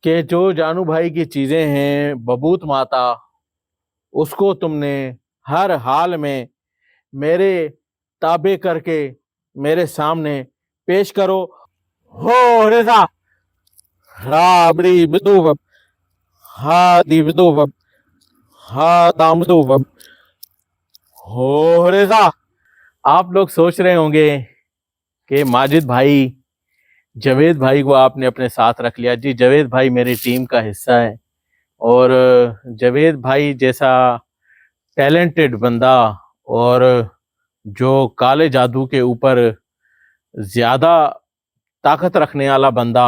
कि जो जानू भाई की चीजें हैं बबूत माता, उसको तुमने हर हाल में मेरे ताबे करके मेरे सामने पेश करो। हो रेजा राबड़ी बिदुवब हा दी बिदुवब हा दाम बिदुवब हो रेजा। आप लोग सोच रहे होंगे कि माजिद भाई, जावेद भाई को आपने अपने साथ रख लिया। जी, जावेद भाई मेरी टीम का हिस्सा है और जावेद भाई जैसा टैलेंटेड बंदा और जो काले जादू के ऊपर ज्यादा ताकत रखने वाला बंदा।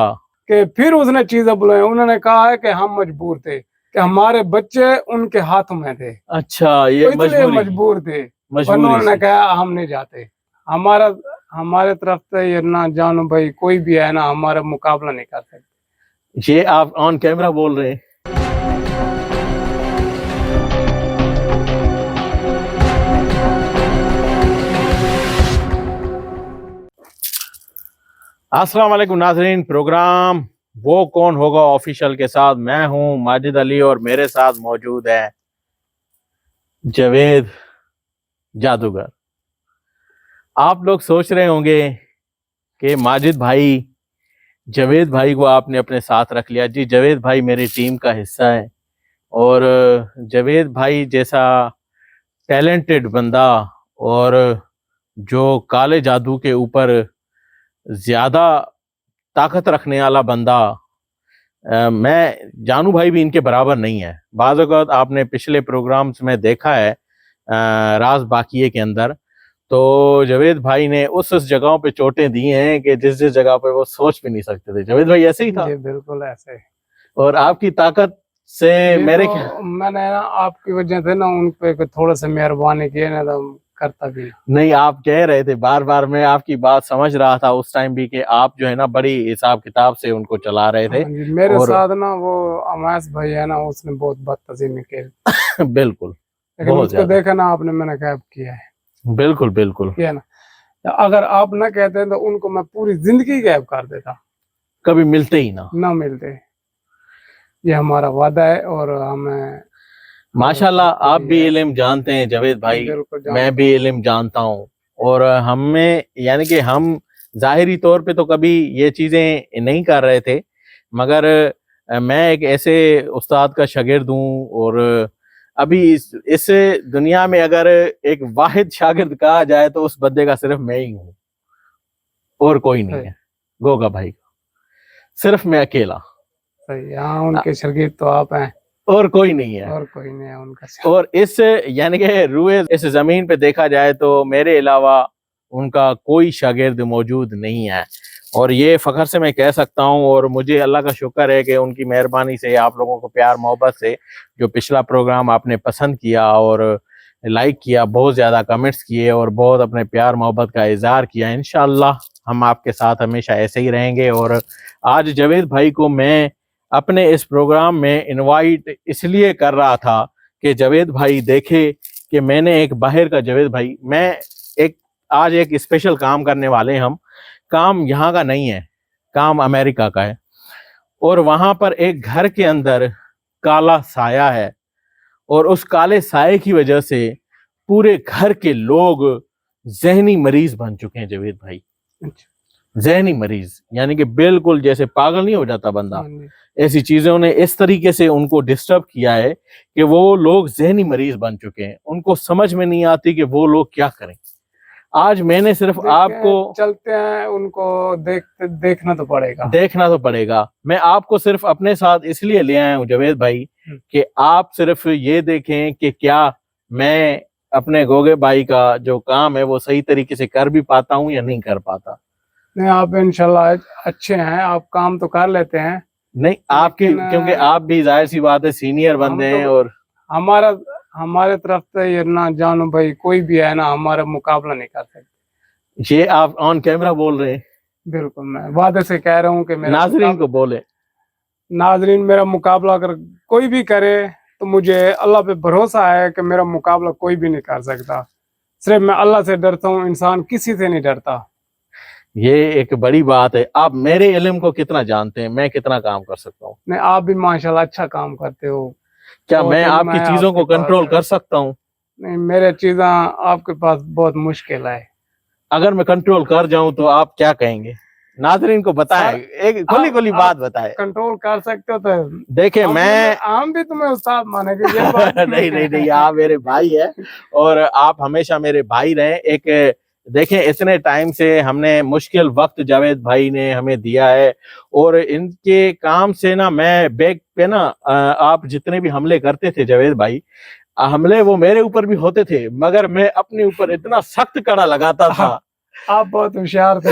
कि फिर उसने चीजें बुलाई। उन्होंने कहा है कि हम मजबूर थे, कि हमारे बच्चे उनके हाथों में थे, अच्छा, ये तो इसलिए मजबूरी मजबूर थे। वरना मजबूरी उन्होंने से। कहा हम नहीं जाते। हमारा हमारे तरफ से ये ना जानो भाई कोई भी है ना, हमारा मुकाबला नहीं कर सकते। ये आप ऑन कैमरा बोल रहे हैं। अस्सलाम वालेकुम नाजरीन, प्रोग्राम वो कौन होगा ऑफिशियल के साथ मैं हूं माजिद अली और मेरे साथ मौजूद है जावेद जादूगर। आप लोग सोच रहे होंगे कि माजिद भाई, जावेद भाई को आपने अपने साथ रख लिया। जी, जावेद भाई मेरी टीम का हिस्सा है और जावेद भाई जैसा टैलेंटेड बंदा और जो काले जादू के ऊपर ज्यादा ताकत रखने वाला बंदा, मैं जानू भाई भी इनके बराबर नहीं है। बाज़ औक़ात आपने पिछले प्रोग्राम्स में देखा है राज बाकिये के अंदर, तो जावेद भाई ने उस जगहों पे चोटें दी हैं कि जिस जिस जगह पे वो सोच भी नहीं सकते थे। जावेद भाई ऐसे ही था। जी बिल्कुल ऐसे। और आपकी ताकत से मेरे तो मैंने ना आपकी वजह से ना उन पे थोड़ा सा मेहरबानी की ना, तो करता भी नहीं, आप कह रहे थे बार बार, मैं आपकी बात समझ रहा था उस टाइम भी कि आप जो है ना बड़ी हिसाब किताब से उनको चला रहे थे। मेरे और साथ ना वो अमास भाई है ना, उसने बहुत बदतमीजी की। बिल्कुल, लेकिन बहुत उसको ज्यादा। देखा ना आपने, मैंने क्या किया है। बिल्कुल बिल्कुल। किया ना। अगर आप ना कहते तो उनको मैं पूरी जिंदगी गैप कर देता, कभी मिलते ही ना मिलते। ये हमारा वादा है और हमें माशाल्लाह। आप भी इल्म जानते हैं जावेद भाई, मैं भी इल्म जानता हूँ। और हमें यानी कि हम जाहिरी तौर पे तो कभी ये चीज़ें नहीं कर रहे थे, मगर मैं एक ऐसे उस्ताद का शागिर्द हूँ और अभी इस दुनिया में अगर एक वाहिद शागिर्द कहा जाए तो उस बंदे का सिर्फ मैं ही हूँ और कोई नहीं है। गोगा भाई का सिर्फ मैं अकेला। सही, हाँ, उनके शागिर्द तो आप हैं और कोई नहीं है। और कोई नहीं है उनका। और इस यानी कि रूए इस जमीन पे देखा जाए तो मेरे अलावा उनका कोई शागिर्द मौजूद नहीं है। और ये फ़ख्र से मैं कह सकता हूँ और मुझे अल्लाह का शुक्र है कि उनकी मेहरबानी से, आप लोगों को प्यार मोहब्बत से, जो पिछला प्रोग्राम आपने पसंद किया और लाइक किया, बहुत ज़्यादा कमेंट्स किए और बहुत अपने प्यार मोहब्बत का इजहार किया, इंशाअल्लाह हम आपके साथ हमेशा ऐसे ही रहेंगे। और आज जावेद भाई को मैं अपने इस प्रोग्राम में इनवाइट इसलिए कर रहा था कि जावेद भाई देखे कि मैंने एक बाहर का जावेद भाई, मैं आज एक स्पेशल काम करने वाले हैं हम। काम यहाँ का नहीं है, काम अमेरिका का है और वहां पर एक घर के अंदर काला साया है और उस काले साये की वजह से पूरे घर के लोग जहनी मरीज बन चुके हैं जावेद भाई। जहनी मरीज यानी कि बिल्कुल जैसे पागल नहीं हो जाता बंदा, ऐसी चीजों ने इस तरीके से उनको डिस्टर्ब किया है कि वो लोग जहनी मरीज बन चुके हैं। उनको समझ में नहीं आती कि वो लोग क्या करें। आज मैंने सिर्फ आपको, चलते हैं, उनको देखना तो पड़ेगा। मैं आपको सिर्फ अपने साथ इसलिए ले आया हूँ जावेद भाई कि आप सिर्फ ये देखें कि क्या मैं अपने गोगे भाई का जो काम है वो सही तरीके से कर भी पाता हूँ या नहीं कर पाता। नहीं, आप इंशाल्लाह अच्छे हैं, आप काम तो कर लेते हैं। नहीं, आपके क्योंकि आप भी जाहिर सी बात है सीनियर बंदे हैं और हमारे तरफ से ये ना जानो भाई कोई भी है ना, हमारा मुकाबला नहीं कर सकते। ये आप ऑन कैमरा बोल रहे हैं। बिल्कुल, मैं वादे से कह रहा हूँ कि नाजरीन को बोले, नाजरीन मेरा मुकाबला अगर कोई भी करे तो मुझे अल्लाह पे भरोसा है कि मेरा मुकाबला कोई भी नहीं कर सकता। सिर्फ मैं अल्लाह से डरता हूँ, इंसान किसी से नहीं डरता। ये एक बड़ी बात है। आप मेरे इल्म को कितना जानते हैं, मैं कितना काम कर सकता हूँ? नहीं, आप भी माशाल्लाह अच्छा काम करते हो। क्या बहुत मैं इल्म आपकी है चीजों को आपके पास। कंट्रोल कर सकता हूँ? नहीं, मेरे चीज़ें आपके पास बहुत मुश्किल है। अगर मैं कंट्रोल कर जाऊं तो आप क्या कहेंगे? नाजरीन को बताएं, सर, एक खुली खुली आप बात बताएं। कंट्रोल कर सकते हो तो देखिए मैं हम भी तुम्हें उस्ताद मानेंगे, ये बात नहीं नहीं नहीं, आप मेरे भाई है और आप हमेशा मेरे भाई रहे। एक देखें, इतने टाइम से हमने मुश्किल वक्त जावेद भाई ने हमें दिया है और इनके काम से ना मैं बैक पे ना आप जितने भी हमले करते थे जावेद भाई, हमले वो मेरे ऊपर भी होते थे मगर मैं अपने ऊपर इतना सख्त कड़ा लगाता था। आप बहुत होशियार थे।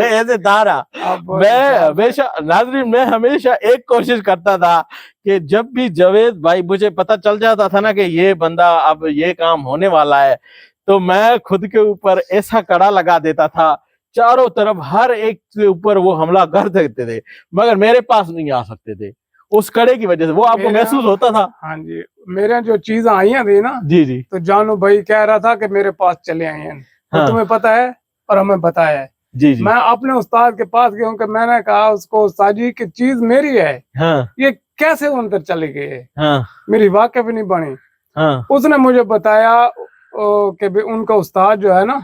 ऐसे धारा आप बहुत मैं होशियार थे। हमेशा नाजरीन, मैं हमेशा एक कोशिश करता था कि जब भी जावेद भाई, मुझे पता चल जाता था ना कि ये बंदा अब ये काम होने वाला है, तो मैं खुद के ऊपर ऐसा कड़ा लगा देता था, चारों तरफ हर एक के ऊपर वो हमला कर देते थे मगर मेरे पास नहीं आ सकते थे उस कड़े की वजह से। वो आपको महसूस होता था? हाँ जी, मेरे जो चीजें आई हैं थी ना, जी जी। तो जानू भाई कह रहा था कि मेरे पास चले आए हैं, तो हाँ। तुम्हें पता है और हमें बताया है। जी जी। मैं अपने उस्ताद के पास गया हूँ कि मैंने कहा उसको, उस्ताद जी की चीज मेरी है, हाँ ये कैसे अंदर चले गए, हाँ मेरी वाकई नहीं बनी। हाँ उसने मुझे बताया कि भी उनका उस्ताद जो है ना,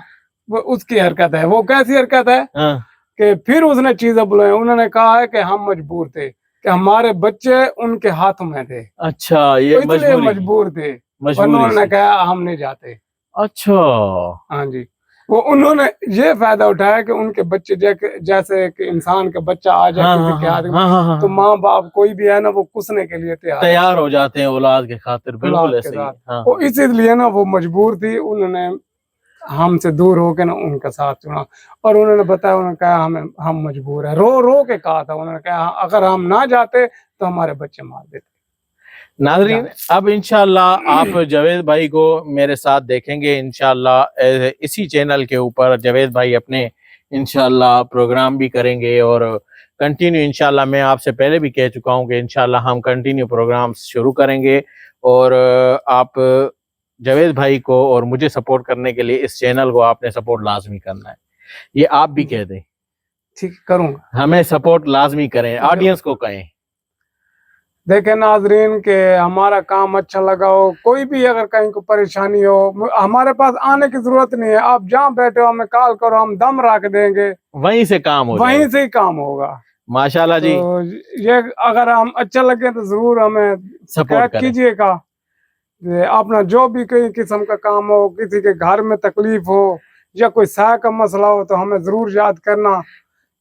वो उसकी हरकत है। वो कैसी हरकत है हाँ। कि फिर उसने चीजें बुलाई। उन्होंने कहा है कि हम मजबूर थे, कि हमारे बच्चे उनके हाथों में थे, अच्छा, ये तो इसलिए मजबूरी, मजबूर थे, वरना मजबूरी उन्होंने से। कहा हम नहीं जाते। अच्छा। हाँ जी, वो उन्होंने ये फायदा उठाया कि उनके बच्चे जैसे कि इंसान का बच्चा आ जाए हाँ किसी हाँ के हाँ हाथ में, हाँ हाँ तो हाँ, माँ बाप कोई भी है ना, वो कुसने के लिए तैयार है तैयार हो जाते हैं औलाद के खातिर, बिल्कुल औलाद के ऐसे ही है। साथ। हाँ वो इसीलिए ना वो मजबूर थी, उन्होंने हमसे दूर होके ना उनका साथ चुना। और उन्होंने बताया, उन्होंने कहा हम मजबूर है, रो रो के कहा था। उन्होंने कहा अगर हम ना जाते तो हमारे बच्चे मार देते। नाजरीन, अब इंशाल्लाह आप जावेद भाई को मेरे साथ देखेंगे इंशाल्लाह इसी चैनल के ऊपर। जावेद भाई अपने इंशाल्लाह प्रोग्राम भी करेंगे और कंटिन्यू, इंशाल्लाह मैं आपसे पहले भी कह चुका हूं कि इंशाल्लाह हम कंटिन्यू प्रोग्राम शुरू करेंगे। और आप जावेद भाई को और मुझे सपोर्ट करने के लिए इस चैनल को आपने सपोर्ट लाजमी करना है, ये आप भी कह दें। ठीक, करूंगा। हमें सपोर्ट लाजमी करें, ऑडियंस को कहें। देखे नाजरीन के हमारा काम अच्छा लगा हो, कोई भी अगर कहीं को परेशानी हो, हमारे पास आने की जरूरत नहीं है। आप जहाँ बैठे हो हमें कॉल करो, हम दम रख देंगे, वहीं से काम हो वहीं जाएगा। से ही काम होगा। माशाल्लाह जी। तो ये अगर हम अच्छा लगे तो जरूर हमें सपोर्ट शिकायत करें। कीजिएगा। ये अपना जो भी कोई किस्म का काम हो, किसी के घर में तकलीफ हो या कोई सहाय का मसला हो, तो हमें जरूर याद करना कि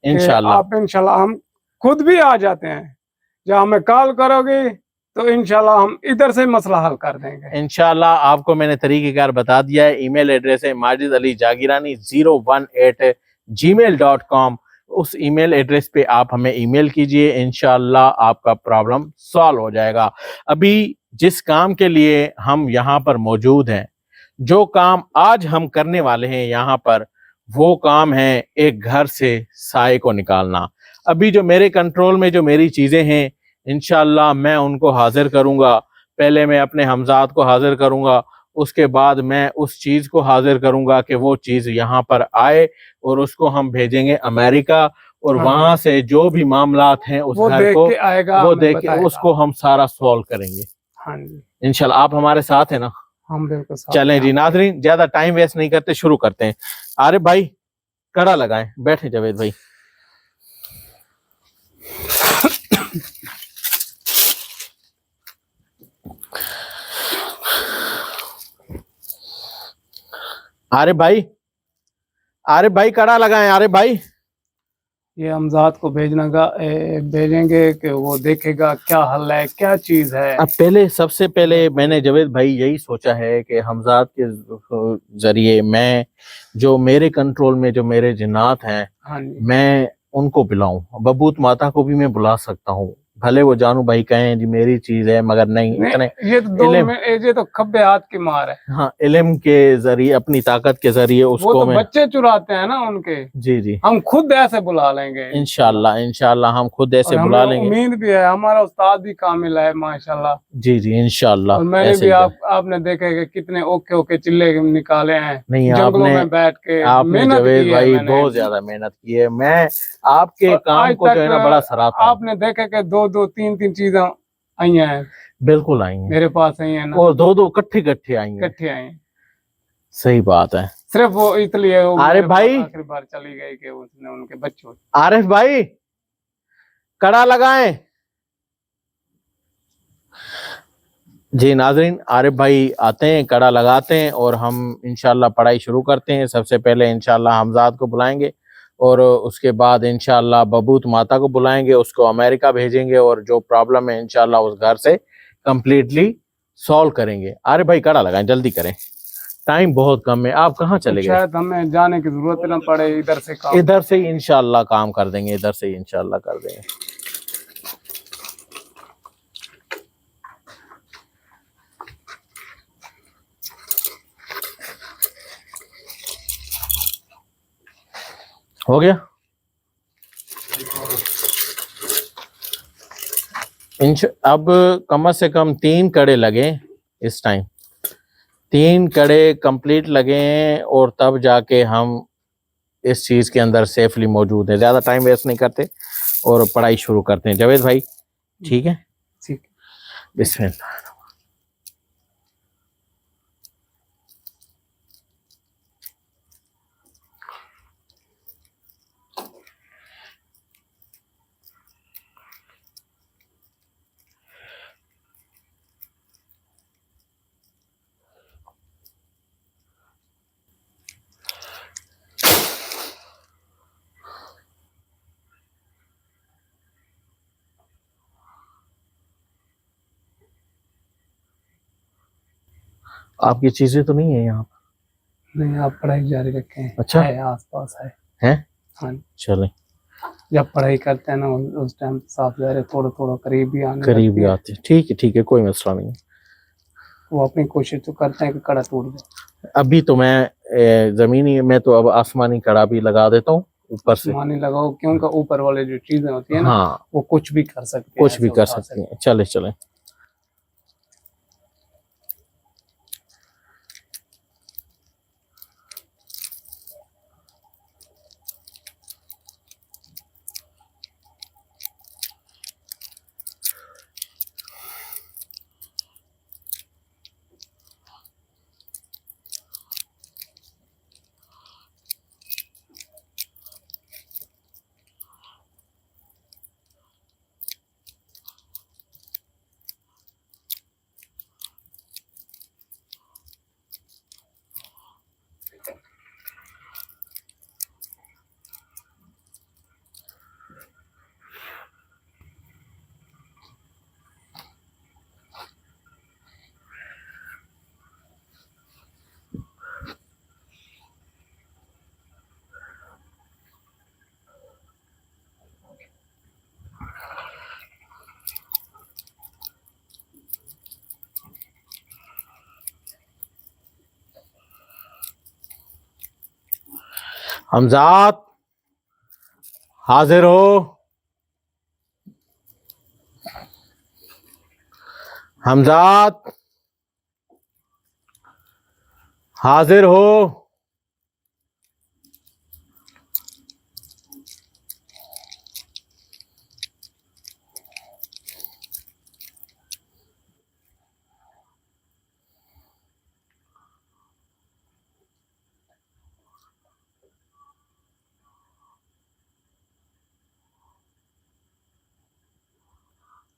इंशाल्लाह। आप इंशाल्लाह, हम खुद भी आ जाते हैं। जब हमें कॉल करोगे तो इंशाल्लाह हम इधर से मसला हल कर देंगे। इंशाल्लाह आपको मैंने तरीक़ेकार बता दिया है। ईमेल एड्रेस है majidalijagrani018@gmail.com। उस ईमेल एड्रेस पे आप हमें ईमेल कीजिए, इंशाल्लाह आपका प्रॉब्लम सॉल्व हो जाएगा। अभी जिस काम के लिए हम यहाँ पर मौजूद हैं, जो काम आज हम करने वाले हैं यहाँ पर, वो काम है एक घर से साए को निकालना। अभी जो मेरे कंट्रोल में जो मेरी चीज़ें हैं, इंशाल्लाह मैं उनको हाजिर करूँगा। पहले मैं अपने हमज़ाद को हाजिर करूँगा, उसके बाद मैं उस चीज़ को हाजिर करूँगा कि वो चीज़ यहाँ पर आए और उसको हम भेजेंगे अमेरिका। और हाँ, वहाँ से जो भी मामलात हैं उस वो घर देख को, के आएगा, वो हमें देख के बताएगा। उसको हम सारा सॉल्व करेंगे हाँ जी, इंशाल्लाह। आप हमारे साथ हैं ना? हम बिल्कुल साथ चलें हैं जी आपके। नाज़रीन, ज़्यादा टाइम वेस्ट नहीं करते, शुरू करते हैं। आरिफ भाई कड़ा लगाएं, बैठे जावेद भाई। आरिफ भाई, आरिफ भाई कड़ा लगाएं, आरिफ भाई। ये हमजाद को भेजेंगे कि वो देखेगा क्या हल है, क्या चीज है। अब पहले, सबसे पहले मैंने जावेद भाई यही सोचा है कि हमजाद के जरिए मैं, जो मेरे कंट्रोल में जो मेरे जिन्नात हैं, हाँ जी, मैं उनको बुलाऊं। बबूत माता को भी मैं बुला सकता हूँ, भले वो जानू भाई कहें जी मेरी चीज है, मगर नहीं, इतने ये तो ये तो खब्बे हाथ की मार है। हाँ, इल्म के जरिए, अपनी ताकत के जरिए वो उसको तो मैं, बच्चे चुराते हैं ना उनके। जी जी, हम खुद ऐसे बुला लेंगे इंशाल्लाह इंशाल्लाह हम खुद ऐसे और हमें बुला लेंगे। उम्मीद भी है, हमारा उस्ताद भी कामिल है माशाल्लाह। जी जी और इंशाल्लाह मैंने ऐसे भी ही कर। आपने देखे कि कितने ओके ओके चिल्ले निकाले हैं नहीं, जंगलों आपने में बैठ के, आपने मेहनत जावेद की है भाई मैंने। बहुत ज्यादा मेहनत की है। मैं आपके और काम आज को जो है ना बड़ा तक सराहता हूँ। आपने देखे कि दो दो तीन तीन चीजें आई हैं बिल्कुल आई हैं, मेरे पास, आई हैं ना, और दो दो इकट्ठे इकट्ठे आई हैं। इकट्ठे आई हैं। सही बात है। सिर्फ वो इसलिए वो आरिफ मेरे पास भाई, आखिरी बार चली गई कि उसने उनके बच्चों। आरिफ भाई कड़ा लगाएं। जी नाजरीन, आरिफ भाई आते हैं, कड़ा लगाते हैं और हम इंशाल्लाह पढ़ाई शुरू करते हैं। सबसे पहले इंशाल्लाह हमजाद को बुलाएंगे और उसके बाद इंशाल्लाह बबूत माता को बुलाएंगे, उसको अमेरिका भेजेंगे और जो प्रॉब्लम है इंशाल्लाह उस घर से कंप्लीटली सॉल्व करेंगे। आरिफ भाई कड़ा लगाएं, जल्दी करें, टाइम बहुत कम है। आप कहाँ चले गए? शायद हमें जाने की जरूरत न पड़े, इधर से काम, इधर से ही इंशाल्लाह काम कर देंगे, इधर से ही इंशाल्लाह कर देंगे। हो गया अब कम से कम 3 कड़े लगे इस टाइम, 3 कड़े कंप्लीट लगे हैं और तब जाके हम इस चीज के अंदर सेफली मौजूद है। ज्यादा टाइम वेस्ट नहीं करते और पढ़ाई शुरू करते हैं। जावेद भाई ठीक है, ठीक। बिस्मिल्लाह। आपकी चीजें तो नहीं है यहाँ? नहीं, आप पढ़ाई जारी रखें। अच्छा है, आस पास है। हैं? हाँ, चलें, जब पढ़ाई करते हैं ना उस टाइम साफ ज़ाहिर थोड़ा थोड़ा करीब भी आने करीब लगती भी है। आते हैं। ठीक है, कोई मसला नहीं। वो अपनी कोशिश तो करते हैं कि कड़ा टूट जाए। अभी तो मैं जमीनी में तो अब आसमानी कड़ा भी लगा देता हूँ ऊपर से। मानी लगाओ, क्योंकि ऊपर वाले जो चीजें होती है ना, हाँ, वो कुछ भी कर सकते हैं, कुछ भी कर सकती हैं। चले चले, हमजाद हाजिर हो। हमजाद हाजिर हो।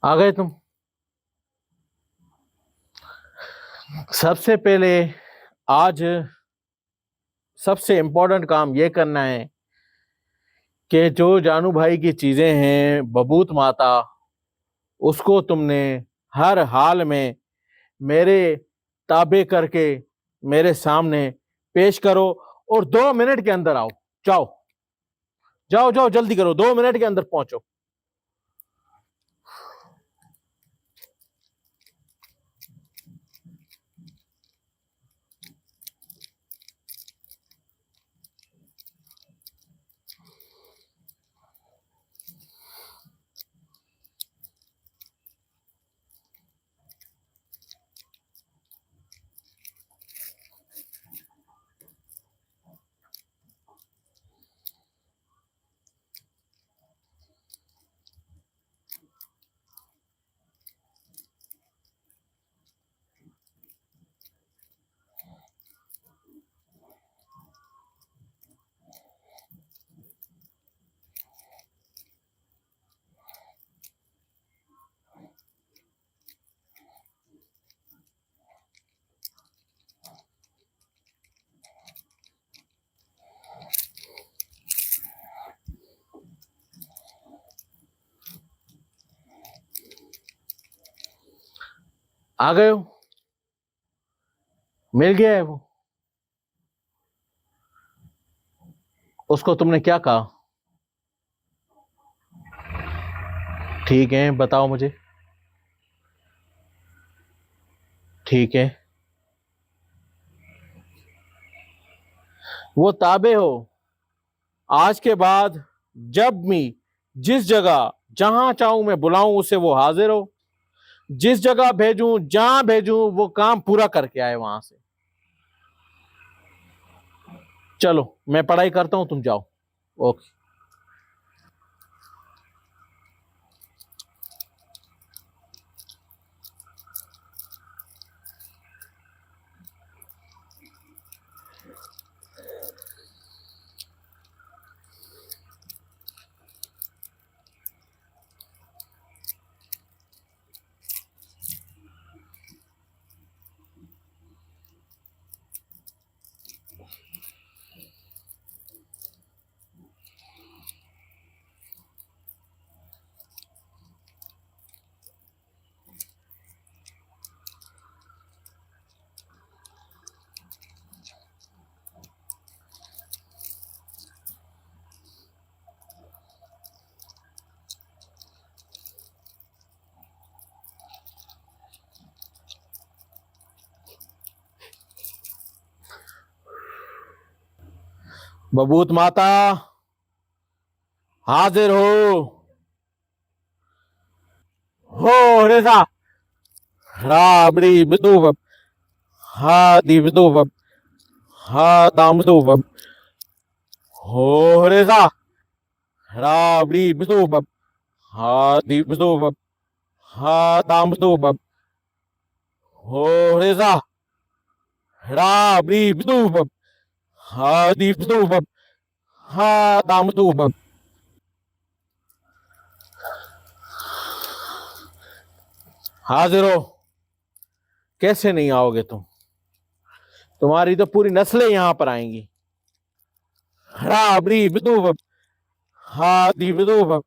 आ गए तुम? सबसे पहले आज सबसे इम्पोर्टेंट काम ये करना है कि जो जानू भाई की चीजें हैं, बबूत माता, उसको तुमने हर हाल में मेरे ताबे करके मेरे सामने पेश करो और 2 मिनट के अंदर आओ। जाओ जाओ जाओ, जल्दी करो, 2 मिनट के अंदर पहुंचो। आ गए हो? मिल गया है वो? उसको तुमने क्या कहा? ठीक है, बताओ मुझे। ठीक है, वो ताबे हो। आज के बाद जब भी जिस जगह जहां चाहूं मैं बुलाऊं उसे, वो हाजिर हो। जिस जगह भेजूं जहां भेजूं वो काम पूरा करके आए वहां से। चलो मैं पढ़ाई करता हूं, तुम जाओ। ओके। बबूत माता हाजिर हो रेजा। राबड़ी बिदुवब हा दी बिदुवब हा दाम बिदुवब हो रेजा। राबड़ी बिदुवब हा दी बिदुवब हा दाम बिदुवब हो रेजा। राबड़ी बिदुवब हा दी बिदुवब हा दाम बिदुवब। हाजिर हो। कैसे नहीं आओगे तुम? तुम्हारी तो पूरी नस्लें यहां पर आएंगी। राबड़ी बिदुवब हा दी बिदुवब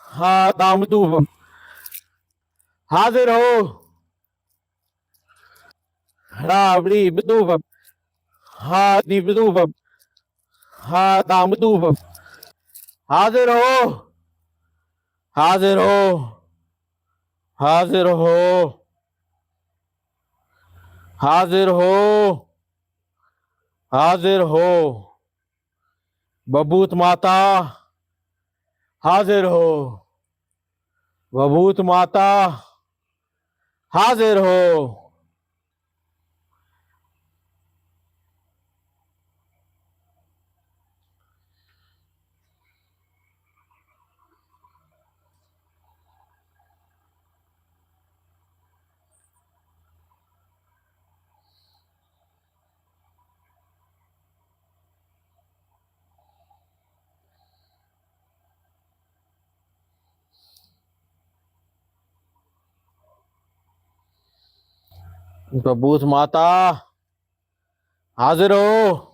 हा दाम बिदुवब। हाजिर हो। राबड़ी बिदुवब हा दी बिदुवब हा दाम बिदुवब। हाजिर हो। हाजिर हो। हाजिर हो। हाजिर हो। हाजिर हो। बबूत माता हाजिर हो। बबूत माता हाजिर हो। बबूत माता हाजिर हो।